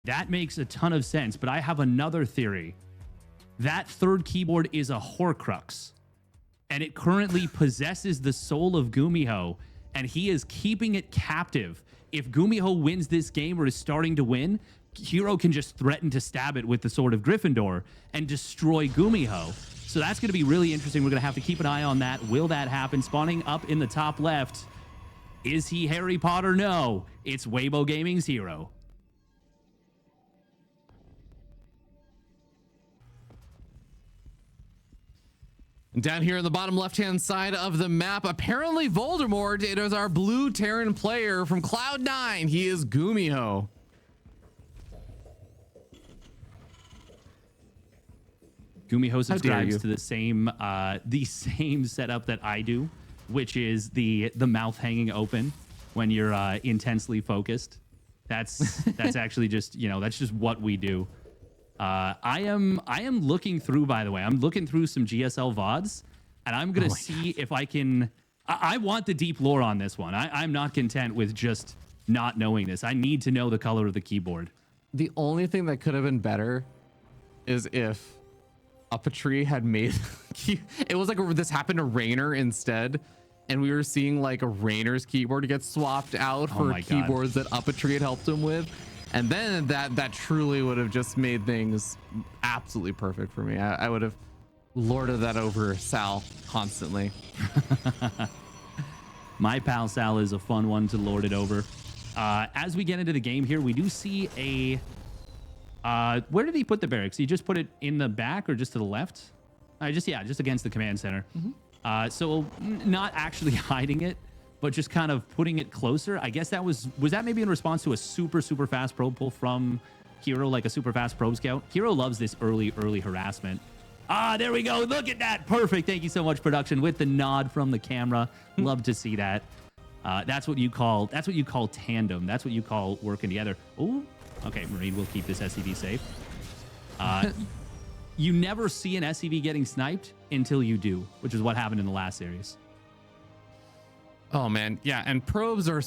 That makes a ton of sense, but I have another theory. That third keyboard is a Horcrux, and it currently possesses the soul of GuMiho, and he is keeping it captive. If GuMiho wins this game or is starting to win, herO can just threaten to stab it with the Sword of Gryffindor and destroy GuMiho. So that's going to be really interesting. We're going to have to keep an eye on that. Will that happen? Spawning up in the top left. Is he Harry Potter? No. It's Weibo Gaming's herO. Down here in the bottom left-hand side of the map, apparently Voldemort, it is our blue Terran player from Cloud9. He is GuMiho. GuMiho subscribes to the same setup that I do, which is the mouth hanging open when you're intensely focused. That's actually just, that's just what we do. I am looking through, by the way, I'm looking through some GSL VODs, and I'm going to see if I can, I want the deep lore on this one. I'm not content with just not knowing this. I need to know the color of the keyboard. The only thing that could have been better is if Uppatry had made, it was like this happened to Raynor instead, and we were seeing like a Raynor's keyboard get swapped out for keyboards that Uppatry had helped him with. And then that truly would have just made things absolutely perfect for me. I would have lorded that over Sal constantly. My pal Sal is a fun one to lord it over. As we get into the game here, we do see a... where did he put the barracks? He just put it in the back or just to the left? Just against the command center. Mm-hmm. So not actually hiding it, but just kind of putting it closer. I guess that was that maybe in response to a super fast probe pull from herO, like a super fast probe scout? herO loves this early harassment. There we go. Look at that. Perfect. Thank you so much, production, with the nod from the camera. Love to see that. That's what you call tandem. That's what you call working together. Oh, okay. Marine will keep this SCV safe. You never see an SCV getting sniped until you do, which is what happened in the last series. Oh man, yeah, and probes are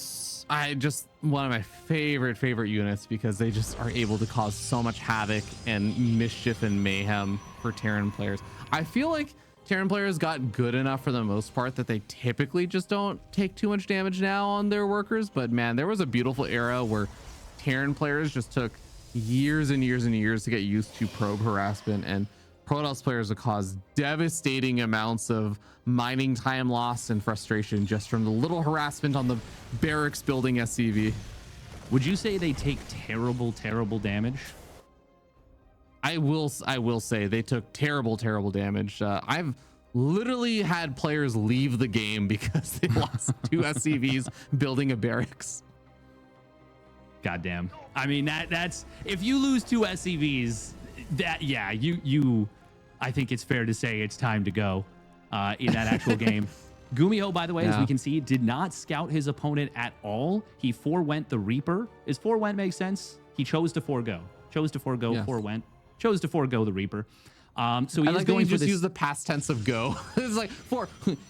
one of my favorite units because they just are able to cause so much havoc and mischief and mayhem for Terran players. I feel like Terran players got good enough for the most part that they typically just don't take too much damage now on their workers, but man, there was a beautiful era where Terran players just took years and years and years to get used to probe harassment, and Protoss players would cause devastating amounts of mining time loss and frustration just from the little harassment on the barracks building SCV. Would you say they take terrible damage? I will say they took terrible damage. I've literally had players leave the game because they lost 2 SCVs building a barracks. Goddamn. I mean, that's if you lose 2 SCVs, I think it's fair to say it's time to go in that actual game. GuMiho, by the way, as we can see, did not scout his opponent at all. He forewent the Reaper. Is forewent make sense? He chose to forego. Forewent. Chose to forego the Reaper. So he is going to use the past tense of go. It's like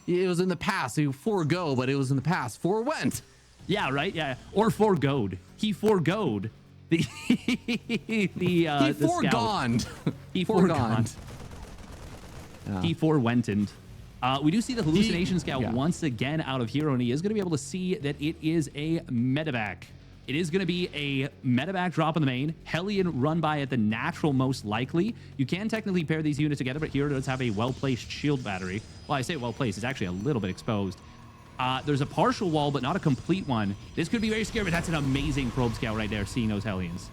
it was in the past. So forego, but it was in the past. Forewent. Yeah, right. Yeah, or foregoed. He foregoed the he foregone. He foregone. Yeah. He forewented. We do see the hallucination scout once again out of herO, and he is going to be able to see that it is a medevac. It is going to be a medevac drop in the main. Hellion run by at the natural most likely. You can technically pair these units together, but herO does have a well-placed shield battery. Well, I say well-placed. It's actually a little bit exposed. There's a partial wall, but not a complete one. This could be very scary, but that's an amazing probe scout right there, seeing those Hellions.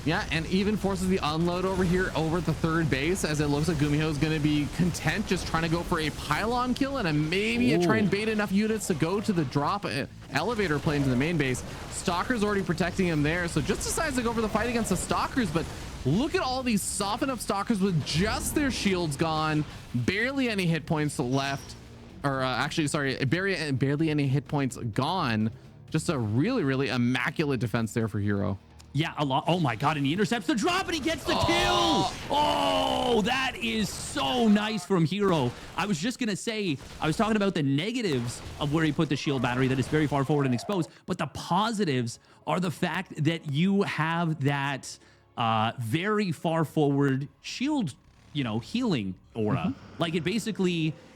Yeah, and even forces the unload over here over at the third base, as it looks like GuMiho is going to be content just trying to go for a pylon kill and maybe try and bait enough units to go to the drop elevator plane to the main base. Stalker's already protecting him there, so just decides to go for the fight against the Stalkers, but look at all these softened up Stalkers with just their shields gone, barely any hit points left, or actually, sorry, barely any hit points gone. Just a really immaculate defense there for herO. Yeah, a lot. Oh my God, and he intercepts the drop and he gets the kill. Oh, that is so nice from herO. I was just gonna say, I was talking about the negatives of where he put the shield battery that is very far forward and exposed, but the positives are the fact that you have that very far forward shield, healing aura. Like it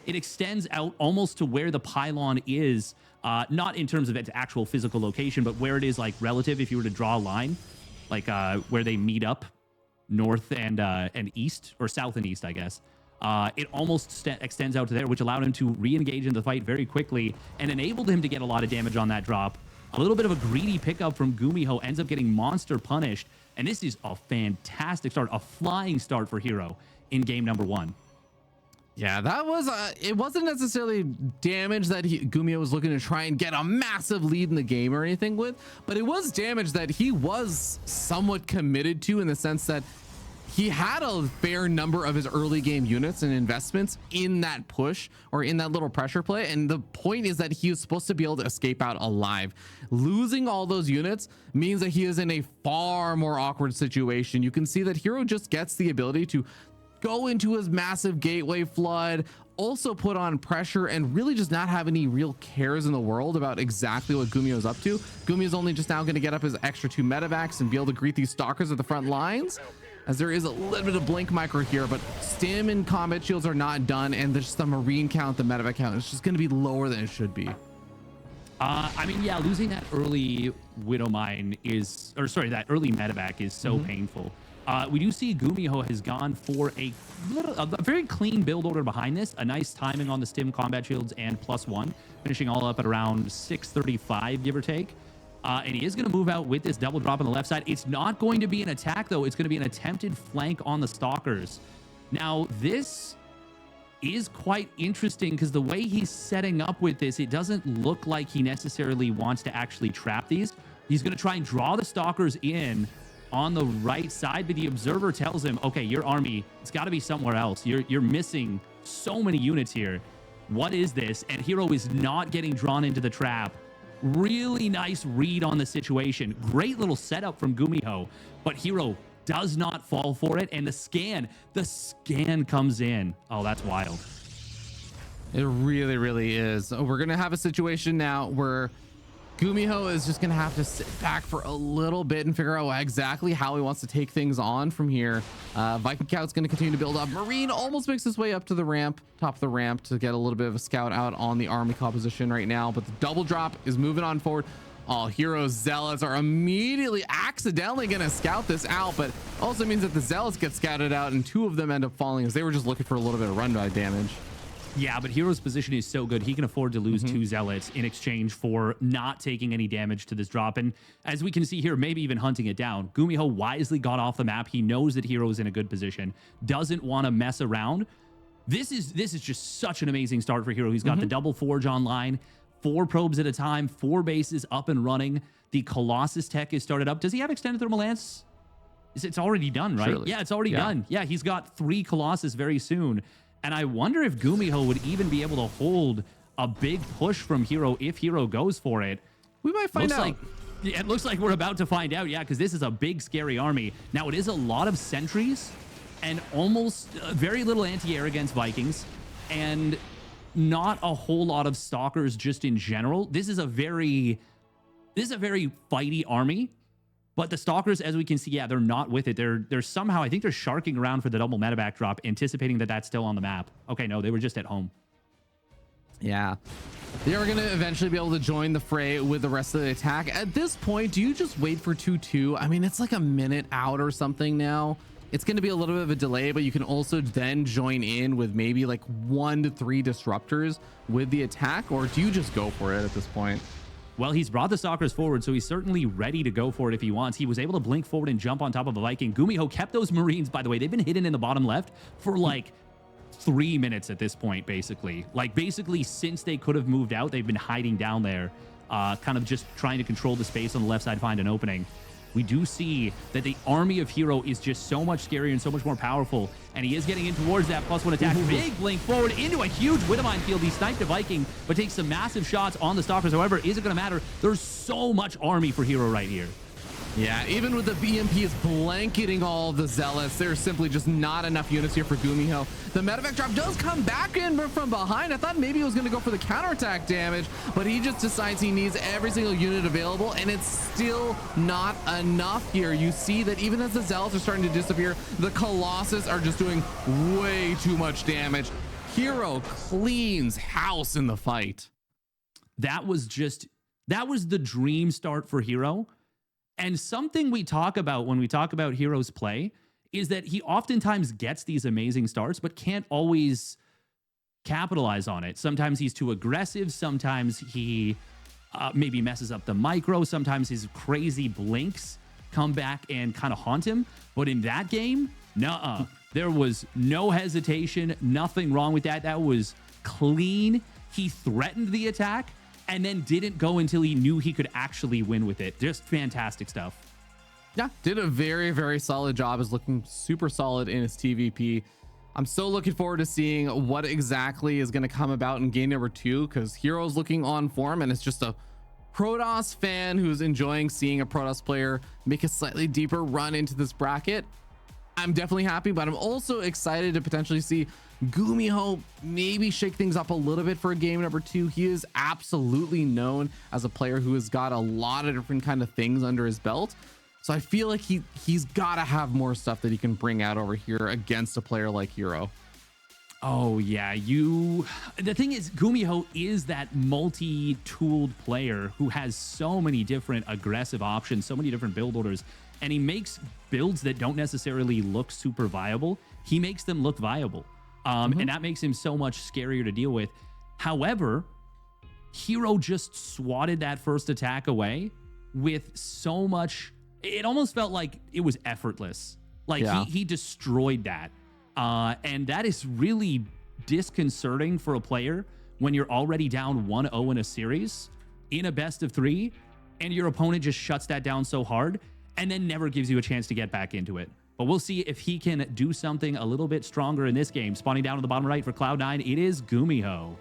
extends out almost to where the pylon is. Not in terms of its actual physical location, but where it is like relative. If you were to draw a line, like where they meet up, north and east, or south and east, I guess. It almost extends out to there, which allowed him to re-engage in the fight very quickly and enabled him to get a lot of damage on that drop. A little bit of a greedy pickup from GuMiho, ends up getting monster punished, and this is a fantastic start, a flying start for herO in game number 1. Yeah, that was it wasn't necessarily damage that GuMiho was looking to try and get a massive lead in the game or anything with, but it was damage that he was somewhat committed to, in the sense that he had a fair number of his early game units and investments in that push or in that little pressure play. And the point is that he was supposed to be able to escape out alive. Losing all those units means that he is in a far more awkward situation. You can see that herO just gets the ability to go into his massive gateway flood, also put on pressure, and really just not have any real cares in the world about exactly what GuMiho's up to. GuMiho's only just now going to get up his extra 2 medevacs and be able to greet these stalkers at the front lines, as there is a little bit of blink micro here, but stim and combat shields are not done, and there's just the marine count, the medevac count, it's just going to be lower than it should be. I mean, yeah, losing that early Widow Mine that early medevac is so painful. We do see GuMiho has gone for a very clean build order behind this. A nice timing on the stim combat shields and +1, finishing all up at around 635, give or take. And he is going to move out with this double drop on the left side. It's not going to be an attack, though. It's going to be an attempted flank on the stalkers. Now, this is quite interesting because the way he's setting up with this, it doesn't look like he necessarily wants to actually trap these. He's going to try and draw the stalkers in on the right side, but the observer tells him, okay, your army, it's got to be somewhere else. You're missing so many units here. What is this? And herO is not getting drawn into the trap. Really nice read on the situation. Great little setup from GuMiho, but herO does not fall for it. And the scan comes in. Oh, that's wild. It really, really is. We're going to have a situation now where GuMiho is just going to have to sit back for a little bit and figure out exactly how he wants to take things on from here. Viking Scout's going to continue to build up. Marine almost makes his way up to the ramp, top of the ramp, to get a little bit of a scout out on the army composition right now. But the double drop is moving on forward. All heroes, zealots are immediately accidentally going to scout this out, but also means that the zealots get scouted out and 2 of them end up falling as they were just looking for a little bit of run by damage. Yeah, but herO's position is so good. He can afford to lose 2 zealots in exchange for not taking any damage to this drop. And as we can see here, maybe even hunting it down. GuMiho wisely got off the map. He knows that herO is in a good position, doesn't want to mess around. This is just such an amazing start for herO. He's got the double forge online, 4 probes at a time, 4 bases up and running. The Colossus tech is started up. Does he have extended thermal lance? It's already done, right? Surely. Yeah, it's already done. Yeah, he's got 3 Colossus very soon. And I wonder if GuMiho would even be able to hold a big push from herO if herO goes for it. We might find out. It looks like we're about to find out, yeah, because this is a big, scary army. Now, it is a lot of sentries and almost very little anti-air against Vikings, and not a whole lot of stalkers just in general. This is a very fighty army. But the stalkers, as we can see, yeah, they're not with it. They're somehow, I think they're sharking around for the double medevac drop, anticipating that that's still on the map. Okay, no, they were just at home. Yeah. They are going to eventually be able to join the fray with the rest of the attack. At this point, do you just wait for 2-2? I mean, it's like a minute out or something now. It's going to be a little bit of a delay, but you can also then join in with maybe like 1 to 3 disruptors with the attack, or do you just go for it at this point? Well, he's brought the stalkers forward, so he's certainly ready to go for it if he wants. He was able to blink forward and jump on top of a Viking. GuMiho kept those Marines, by the way. They've been hidden in the bottom left for like 3 minutes at this point, basically. Like, basically, since they could have moved out, they've been hiding down there, kind of just trying to control the space on the left side, find an opening. We do see that the army of herO is just so much scarier and so much more powerful, and he is getting in towards that +1 attack. Big blink forward into a huge Widow Mine field. He sniped a Viking, but takes some massive shots on the stalkers. However, is it going to matter? There's so much army for herO right here. Yeah, even with the BMPs blanketing all of the Zealots, there's simply just not enough units here for GuMiho. The medevac drop does come back in from behind. I thought maybe he was going to go for the counterattack damage, but he just decides he needs every single unit available, and it's still not enough here. You see that even as the Zealots are starting to disappear, the Colossus are just doing way too much damage. herO cleans house in the fight. That was the dream start for herO. And something we talk about when we talk about herO's play is that he oftentimes gets these amazing starts, but can't always capitalize on it. Sometimes he's too aggressive. Sometimes he maybe messes up the micro. Sometimes his crazy blinks come back and kind of haunt him. But in that game, nuh-uh. There was no hesitation, nothing wrong with that. That was clean. He threatened the attack and then didn't go until he knew he could actually win with it. Just fantastic stuff. Yeah, did a very, very solid job. Is looking super solid in his TVP. I'm so looking forward to seeing what exactly is going to come about in game number 2, because herO's looking on form, and it's just a Protoss fan who's enjoying seeing a Protoss player make a slightly deeper run into this bracket. I'm definitely happy, but I'm also excited to potentially see GuMiho maybe shake things up a little bit for game number 2. He is absolutely known as a player who has got a lot of different kind of things under his belt. So I feel like he's got to have more stuff that he can bring out over here against a player like herO. Oh yeah, the thing is, GuMiho is that multi-tooled player who has so many different aggressive options, so many different build orders, and he makes builds that don't necessarily look super viable. He makes them look viable. And that makes him so much scarier to deal with. However, herO just swatted that first attack away with so much. It almost felt like it was effortless. Like he destroyed that. And that is really disconcerting for a player when you're already down 1-0 in a series in a best of 3, and your opponent just shuts that down so hard and then never gives you a chance to get back into it. But we'll see if he can do something a little bit stronger in this game. Spawning down to the bottom right for Cloud9, it is GuMiho.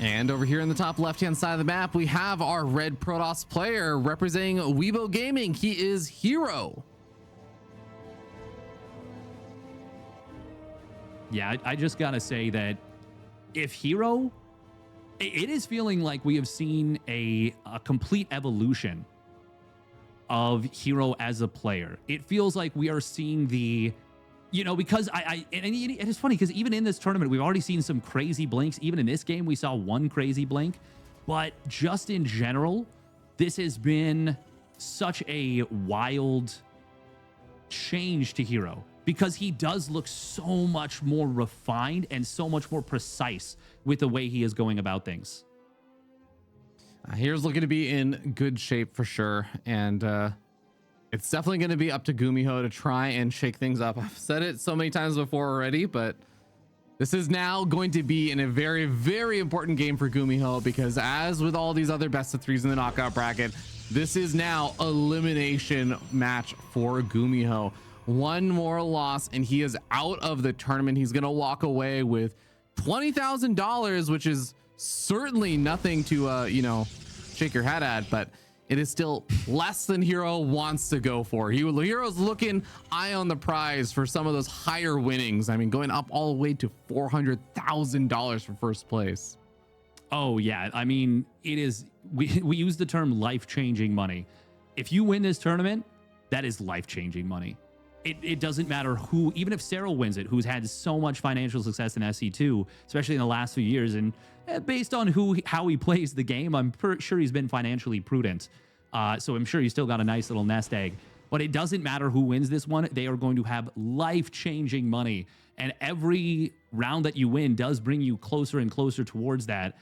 And over here in the top left-hand side of the map, we have our red Protoss player representing Weibo Gaming. He is herO. Yeah, I just gotta say that if herO, it is feeling like we have seen a complete evolution of herO as a player. It feels like we are seeing the, because and it's funny because even in this tournament, we've already seen some crazy blinks. Even in this game, we saw one crazy blink. But just in general, this has been such a wild change to herO, because he does look so much more refined and so much more precise with the way he is going about things. Here's looking to be in good shape for sure. And it's definitely going to be up to GuMiho to try and shake things up. I've said it so many times before already, but this is now going to be in a very, very important game for GuMiho, because as with all these other best of 3s in the knockout bracket, this is now elimination match for GuMiho. One more loss and he is out of the tournament. He's going to walk away with $20,000, which is certainly nothing to, shake your head at, but it is still less than herO wants to go for. herO's looking eye on the prize for some of those higher winnings. I mean, going up all the way to $400,000 for first place. Oh yeah. I mean, it is, we use the term life-changing money. If you win this tournament, that is life-changing money. It doesn't matter who, even if StarCraft wins it, who's had so much financial success in SC2, especially in the last few years, and based on how he plays the game, I'm sure he's been financially prudent. So I'm sure he's still got a nice little nest egg. But it doesn't matter who wins this one, they are going to have life-changing money. And every round that you win does bring you closer and closer towards that.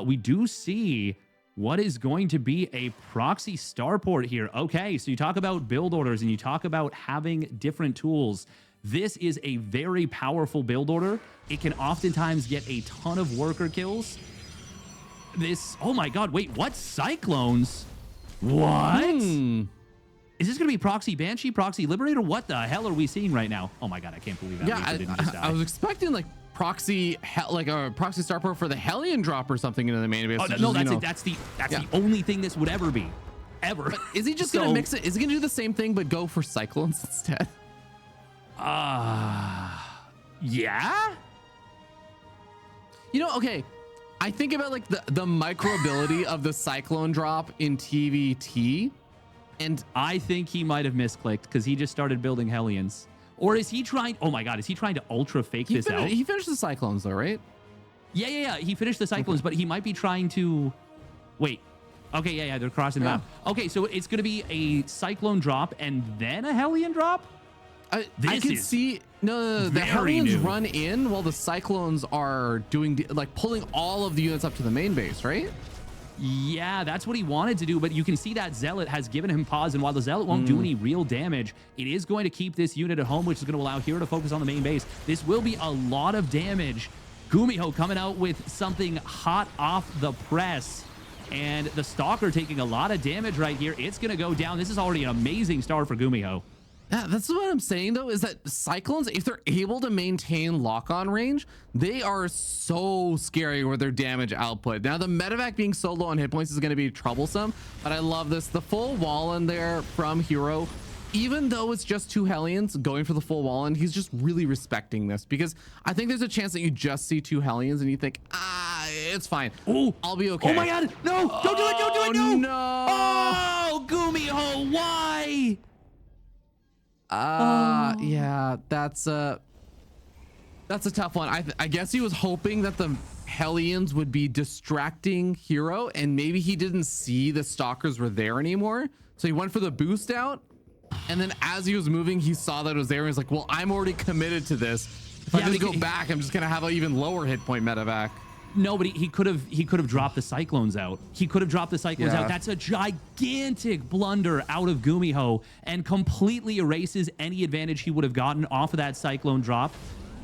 We do see what is going to be a proxy starport here. Okay, so you talk about build orders and you talk about having different tools. This is a very powerful build order. It can oftentimes get a ton of worker kills. Oh my God, wait, what? Cyclones? What? Is this going to be proxy Banshee, proxy Liberator? What the hell are we seeing right now? Oh my God, I can't believe that. Yeah, I was expecting like proxy like a proxy starport for the Hellion drop or something into the main base. Oh, no, that's the only thing this would ever be. Ever. But is he just gonna mix it? Is he gonna do the same thing but go for cyclones instead? Yeah. You know, okay. I think about like the micro ability of the cyclone drop in TVT, and I think he might have misclicked because he just started building Hellions. Or is he trying? Oh my God, is he trying to ultra fake this out? He finished the cyclones though, right? Yeah. He finished the cyclones, but he might be trying to wait. Okay, yeah, they're crossing the map. Okay, so it's going to be a cyclone drop and then a Hellion drop. I can see no. The Hellions run in while the cyclones are doing like pulling all of the units up to the main base, right? Yeah, that's what he wanted to do, but you can see that Zealot has given him pause, and while the Zealot won't do any real damage, it is going to keep this unit at home, which is going to allow Hero to focus on the main base. This will be a lot of damage. GuMiho coming out with something hot off the press, and the Stalker taking a lot of damage right here. It's going to go down. This is already an amazing start for GuMiho. Yeah, that's what I'm saying though, is that cyclones, if they're able to maintain lock-on range, they are so scary with their damage output. Now the medevac being so low on hit points is going to be troublesome, but I love this. The full wall in there from Hero, even though it's just 2 Hellions going for the full wall in, he's just really respecting this, because I think there's a chance that you just see 2 Hellions and you think, it's fine. Oh, I'll be okay. Oh my God, no, don't do it, don't do it, no. No. Oh, GuMiho, why? Yeah, that's a tough one. I guess he was hoping that the Hellions would be distracting Hero, and maybe he didn't see the Stalkers were there anymore, so he went for the boost out, and then as he was moving he saw that it was there and he's like, well, I'm already committed to this. If I just go back, I'm just gonna have an even lower hit point medevac. No, but he could have dropped the cyclones out. He could have dropped the cyclones out. That's a gigantic blunder out of GuMiho and completely erases any advantage he would have gotten off of that cyclone drop.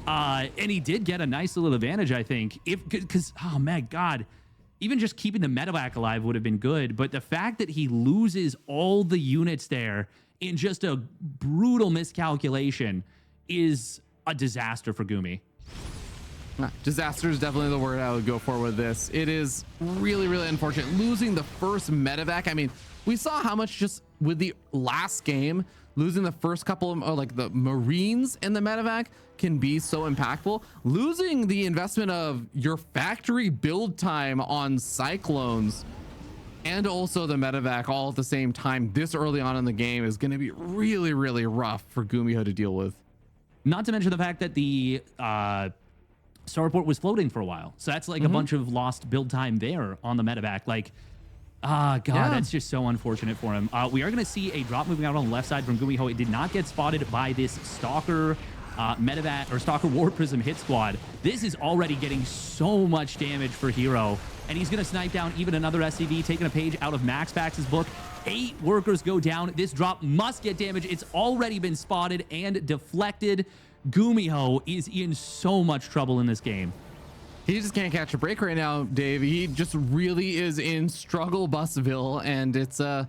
And he did get a nice little advantage, I think. Because oh my God, even just keeping the medevac alive would have been good. But the fact that he loses all the units there in just a brutal miscalculation is a disaster for Gumi. Disaster is definitely the word I would go for with this. It is really, really unfortunate. Losing the first medevac. I mean, we saw how much just with the last game, losing the first couple of like the Marines and the medevac can be so impactful. Losing the investment of your factory build time on cyclones and also the medevac all at the same time this early on in the game is going to be really, really rough for GuMiho to deal with. Not to mention the fact that the starport was floating for a while, so that's like a bunch of lost build time there on the medevac. Like, God, that's just so unfortunate for him. We are going to see a drop moving out on the left side from GuMiho. It did not get spotted by this Stalker medevac or Stalker War Prism hit squad. This is already getting so much damage for Hero, and he's going to snipe down even another SCV, taking a page out of MaxPax's book. 8 workers go down. This drop must get damage. It's already been spotted and deflected. GuMiho is in so much trouble in this game. He just can't catch a break right now, Dave. He just really is in struggle busville, and it's a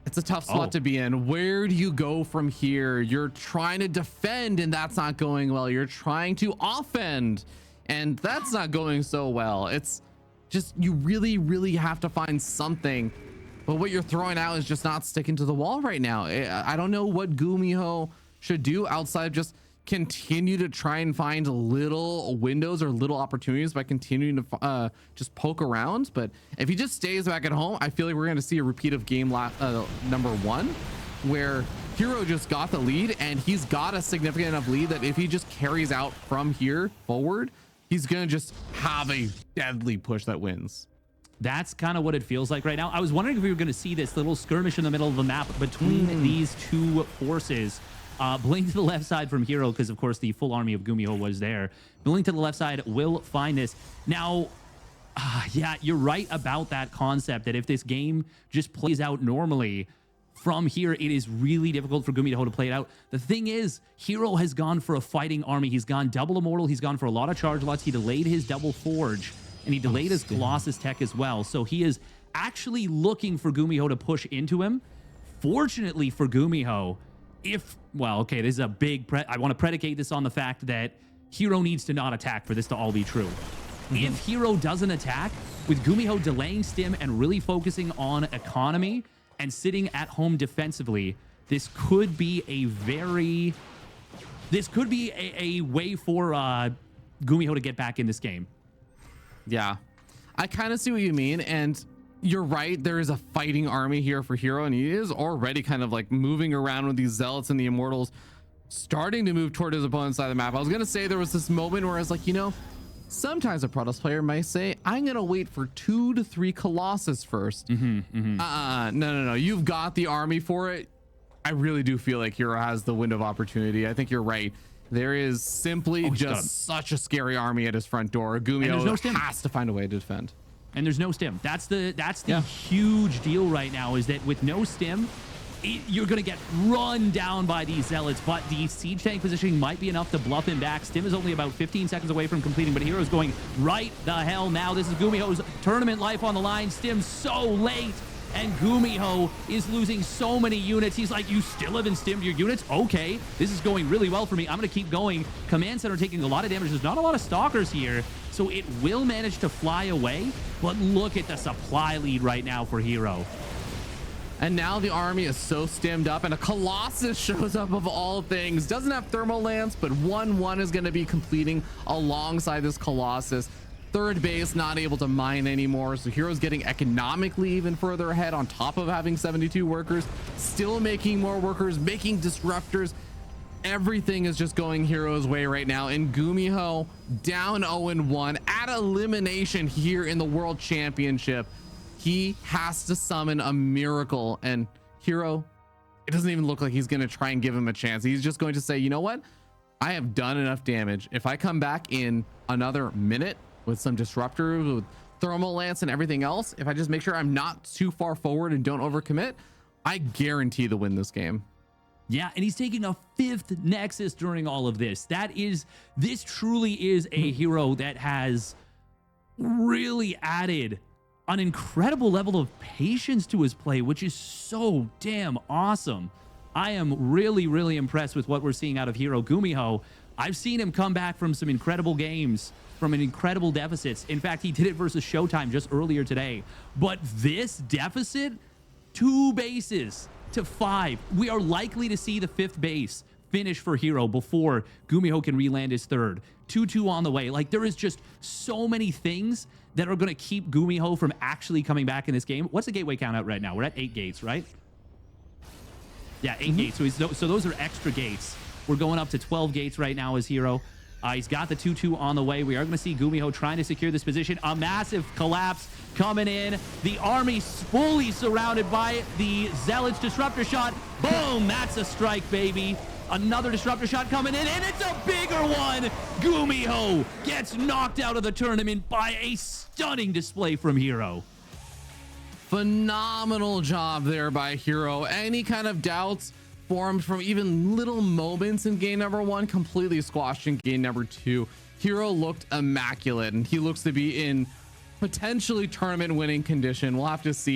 tough spot to be in. Where do you go from here? You're trying to defend and that's not going well. You're trying to offend and that's not going so well. It's just, you really, really have to find something, but what you're throwing out is just not sticking to the wall right now. I don't know what GuMiho should do outside of just continue to try and find little windows or little opportunities by continuing to just poke around. But if he just stays back at home, I feel like we're going to see a repeat of game number 1, where Hero just got the lead, and he's got a significant enough lead that if he just carries out from here forward, he's going to just have a deadly push that wins. That's kind of what it feels like right now. I was wondering if we were going to see this little skirmish in the middle of the map between these two forces. Blink to the left side from Hero, because of course the full army of GuMiho was there. Blink to the left side will find this. Now, yeah, you're right about that concept, that if this game just plays out normally, from here, it is really difficult for GuMiho to play it out. The thing is, Hero has gone for a fighting army. He's gone double immortal. He's gone for a lot of charge lots. He delayed his double forge, and he delayed his Colossus tech as well. So he is actually looking for GuMiho to push into him. Fortunately for GuMiho, well, okay, this is a big I want to predicate this on the fact that herO needs to not attack for this to all be true. If herO doesn't attack, with GuMiho delaying stim and really focusing on economy and sitting at home defensively, this could be a very... This could be a way for GuMiho to get back in this game. Yeah, I kind of see what you mean. And you're right. There is a fighting army here for herO, and he is already kind of like moving around with these zealots and the immortals, starting to move toward his opponent's side of the map. I was going to say there was this moment where I was like, you know, sometimes a Protoss player might say, I'm going to wait for 2 to 3 Colossus first. No. You've got the army for it. I really do feel like herO has the window of opportunity. I think you're right. There is simply just such a scary army at his front door. GuMiho has to find a way to defend. And there's no stim. That's the huge deal right now, is that with no stim, you're going to get run down by these zealots, but the siege tank positioning might be enough to bluff him back. Stim is only about 15 seconds away from completing, but herO's going right the hell now. This is GuMiho's tournament life on the line. Stim so late, and GuMiho is losing so many units. He's like, you still haven't stimmed your units? Okay, this is going really well for me. I'm going to keep going. Command center taking a lot of damage. There's not a lot of stalkers here, so it will manage to fly away, but look at the supply lead right now for herO. And now the army is so stemmed up, and a Colossus shows up of all things. Doesn't have thermal lance, but 1-1 is going to be completing alongside this Colossus. Third base not able to mine anymore, so herO's getting economically even further ahead on top of having 72 workers, still making more workers, making disruptors. Everything is just going herO's way right now, and GuMiho down 0-1 at elimination here in the World Championship. He has to summon a miracle, and herO, it doesn't even look like he's going to try and give him a chance. He's just going to say, you know what? I have done enough damage. If I come back in another minute with some disruptors, with thermal lance and everything else, if I just make sure I'm not too far forward and don't overcommit, I guarantee to win this game. Yeah, and he's taking a 5th Nexus during all of this. This truly is a herO that has really added an incredible level of patience to his play, which is so damn awesome. I am really, really impressed with what we're seeing out of herO GuMiho. I've seen him come back from some incredible games, from an incredible deficits. In fact, he did it versus Showtime just earlier today. But this deficit, 2 bases to 5. We are likely to see the 5th base finish for herO before GuMiho can re-land his 3rd. 2-2 on the way. Like, there is just so many things that are going to keep GuMiho from actually coming back in this game. What's the gateway count out right now? We're at 8 gates, right? Yeah, 8 gates. So those are extra gates. We're going up to 12 gates right now as herO. He's got the 2-2 on the way. We are going to see GuMiho trying to secure this position. A massive collapse coming in. The army fully surrounded by the Zealots. Disruptor shot. Boom! That's a strike, baby. Another disruptor shot coming in, and it's a bigger one. GuMiho gets knocked out of the tournament by a stunning display from herO. Phenomenal job there by herO. Any kind of doubts formed from even little moments in game number 1 completely squashed in game number 2. herO looked immaculate, and he looks to be in potentially tournament winning condition. We'll have to see